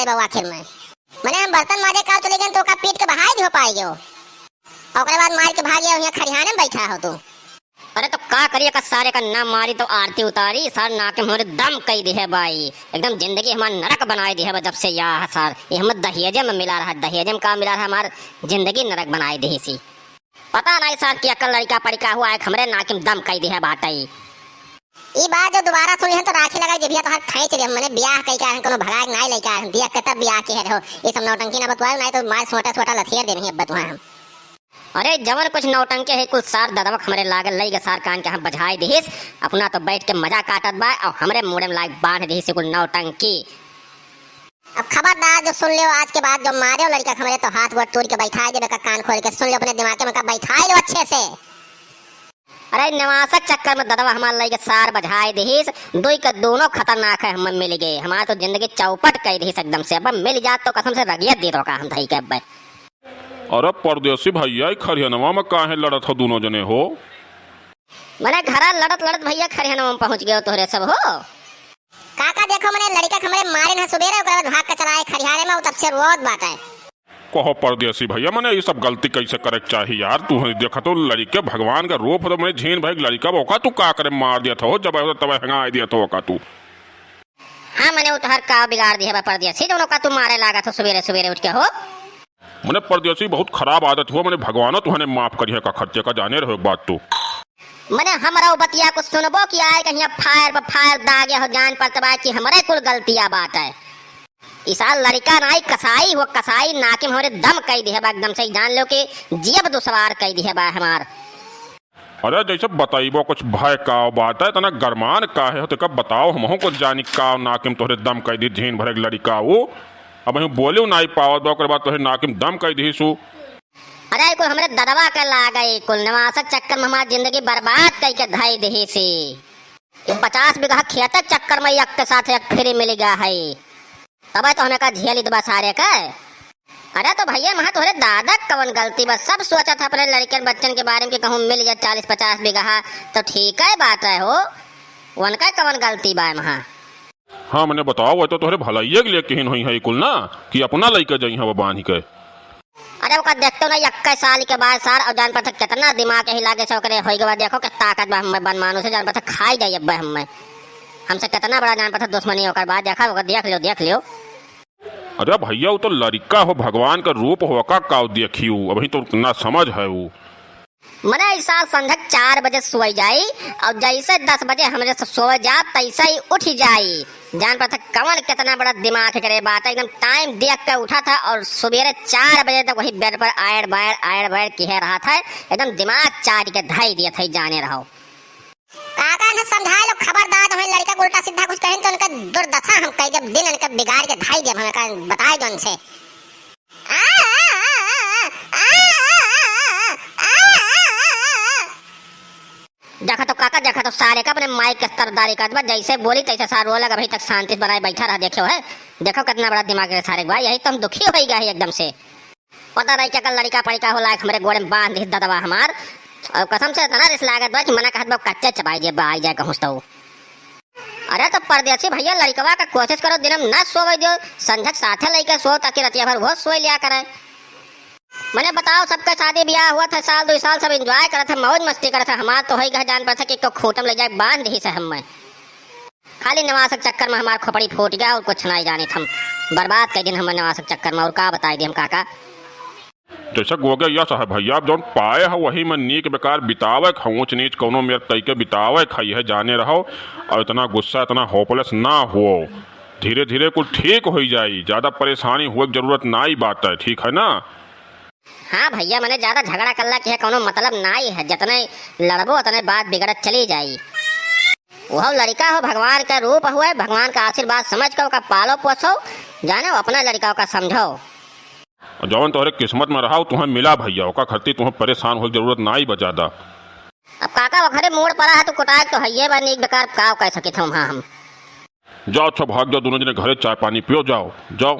करे बाबू आखिर में मैंने हम बर्तन माजे का चले गए तो का पीट के बहाई हो पाएगे और ओकरे बाद मार के भाग गया यहाँ खरिहाने में बैठा हो तू। अरे तो का करिए का सारे का नाम मारी तो आरती उतारी सर नाके मोरे दम कई दी है भाई, एकदम जिंदगी हमारा नरक बनाए दी है जब से यहाँ सर ये हम दहेजे में मिला रहा, दहेजे में का मिला रहा हमार जिंदगी नरक बनाए दी सी। पता नहीं सर कि अकल लड़का पड़का हुआ है हमरे नाके में दम कई दी है बाटई। ई बात जो दोबारा सुनी है तो राखी लगा जे तो हाथ खींच दे मैंने ब्याह कई का कोनो भगाए नहीं लइका दिया कतब ब्याह के है ये सब नौटंकी ना बतवाओ नहीं तो मार छोटा छोटा लथियर देनी है बतवा हम। अरे जवन कुछ नौटंके है कुछ सार ददवक हमरे लागल लई सार कान के हम बजाई दिहिस अपना तो बैठ के मजा काटत बा और हमरे मुड़े में लाग बांध दिहिस कुल नौटंकी। अब खबरदार जो सुन लियो आज के बाद जो मारे लड़का हमरे तो हाथ गोड़ तोड़ के बैठा दे का कान खोल के सुन लियो अपने दिमाग में का बैठा लो अच्छे से। अरे नवासक चक्कर में ददवा हमार लई के सार बजाई दिहिस दुई के दोनों खतरनाक है हम मिल गए हमार तो जिंदगी चौपट कर दिहिस एकदम से। अब मिल जात तो कसम से रगियत दे रोका हम धई के अब। अरे परदेसी भैया खरिहनवा में काहे लड़त हो दोनों जने हो? मैंने घरा लड़त लड़त भैया खरिहनवा में पहुंच गए तोहरे सब हो। काका देखो मैंने लड़का हमरे मारे न सुबेरे ओकरा बाद भाग के चलाए खरिहाने में तब से रोज बात है। कहो परदेसी भैया मैंने ये सब गलती कैसे करे चाहिए यार? तू देखा तो लड़के भगवान का रूप तो मैं झीन भाई लड़का बोका तू का करे मार दिया था जब तब हंगा दिया था का तू। हाँ मैंने उतहर का बिगाड़ दिया परदेसी दोनों का तू मारे लागा था सुबेरे सुबेरे उठ के हो। मैंने परदेसी बहुत खराब आदत हुआ मैंने भगवान तुहने माफ करिए का खर्चे का जाने रहो बात तू। मैंने हमारा बतिया को सुनबो कि आए कहीं फायर दागे हो जान पर तबा कि हमारे कुल गलतियां बात है। इसा लड़का नाई कसाई हो कसाई नाके हमारे दम कई दी है एकदम से जान लो कि जियब दो सवार कई दी है बा हमार। अरे जैसे बताइबो कुछ भय का बात है तना गरमान का है तो कब बताओ हम कुछ जानी का नाके में तोहरे दम कई दी झीन भरे लड़का वो अब हम बोले नाई पावत ओकर बाद तोहरे नाके में दम कई दी सु। अरे कुल हमरे ददवा के लागे कुल नवासक चक्कर में हमारी जिंदगी बर्बाद कई के धई दही सी 50 बीघा खेत चक्कर में एक के साथ एक फ्री मिल गया है तब तो हमें का झेल दबा सारे का। अरे तो भैया वहाँ तोहरे दादा कवन गलती बस सब सोचा था अपने लड़के बच्चन के बारे में कहूँ मिल जाए 40-50 बीघा तो ठीक है बात है हो उनका कवन गलती बा वहाँ। हाँ मैंने बताओ वो तो तोहरे भलाइये के लिए कहीं हुई है कुल ना कि अपना लइका जई है वो बांध के। अरे वो देखते ना 21 साल के बाद सार और जान पता कितना दिमाग हिला के चौकरे होई के बाद देखो कि ताकत बा हम बन मानो से जान पता खाई जाए अब हम हमसे कितना बड़ा जान पता दुश्मनी होकर बाद देखा होगा देख लियो। अरे भैया वो तो लड़का हो भगवान का रूप हो का देखियो अभी तो ना समझ है वो। मने इस साल संध्या 4 बजे सोई जाई और जैसे 10 बजे हमरे से सोए जा तैसे ही उठ जाई जान पता कवन कितना बड़ा दिमाग करे बात एकदम टाइम देख के उठा था और सुबेरे 4 बजे तक वही बेड पर आड़ बाड़ कह रहा था एकदम दिमाग चाट के धाई दिया था जाने रहो। काका ने समझा लो खबरदार हमें लड़का उल्टा सीधा कुछ कहें तो उनका दुर्दशा हम कई जब दिन उनका बिगाड़ के धाई दे हमें का बताए जो उनसे। देखा तो काका देखा तो सारे का अपने माइक के तरदारी का जैसे बोली तैसे सार रोला अभी तक शांति बनाए बैठा रहा देखो है देखो कितना बड़ा दिमाग है सारे भाई यही तो हम दुखी हो गए एकदम से। पता नहीं क्या लड़का पड़का हो लायक हमारे गोड़े में बांध दी ददवा हमार और कसम से इतना रिस लागत बा कि मना कहत कच्चे चबाई जे बा आई जाए कहूँ तो। अरे तो परदेसी भैया लड़कवा का कोशिश करो दिन में न सोवे दो संध्या साथे लेके सो ताकि रतिया भर वो सोई लिया करे। मैंने बताओ सबका शादी ब्याह हुआ था 1-2 साल सब एंजॉय करा था मौज मस्ती करा था हमार तो ही जान पड़ा था कि खूटम ले जाए बांध ही से हम खाली नवासक चक्कर में हमार खोपड़ी फूट गया और कुछ नहीं जानी हम बर्बाद कर दिन हम नवासक चक्कर में और का बताई दी हम काका। जैसा हो गया यह साहब भैया आप जौन पाए है वही में नीक बेकार बितावे ऊंच नीच कौनो मेरे तई के बितावे खाई है जाने रहो और इतना गुस्सा इतना होपलेस ना हो धीरे धीरे कुछ ठीक हो जाए ज्यादा परेशानी हुए जरूरत ना ही बात है ठीक है ना। हाँ भैया मैंने ज्यादा झगड़ा करला के कोनो मतलब ना ही है जितने लड़बो उतने बात बिगड़त चली जाई। वह लड़का हो भगवान का रूप हुआ भगवान का आशीर्वाद समझ कर का पालो पोसो जाने अपना लड़का का समझो जौन तोहरे किस्मत में रहा तुम्हें मिला भैया का खर्ती तुम्हें परेशान हो जरूरत ना ही बजादा। अब काका वखरे मोड़ पड़ा है तो कुटाक तो है बनी बेकार का कह सके हम। जाओ अच्छा भाग जाओ दोनों जने घरे चाय पानी पियो जाओ जाओ।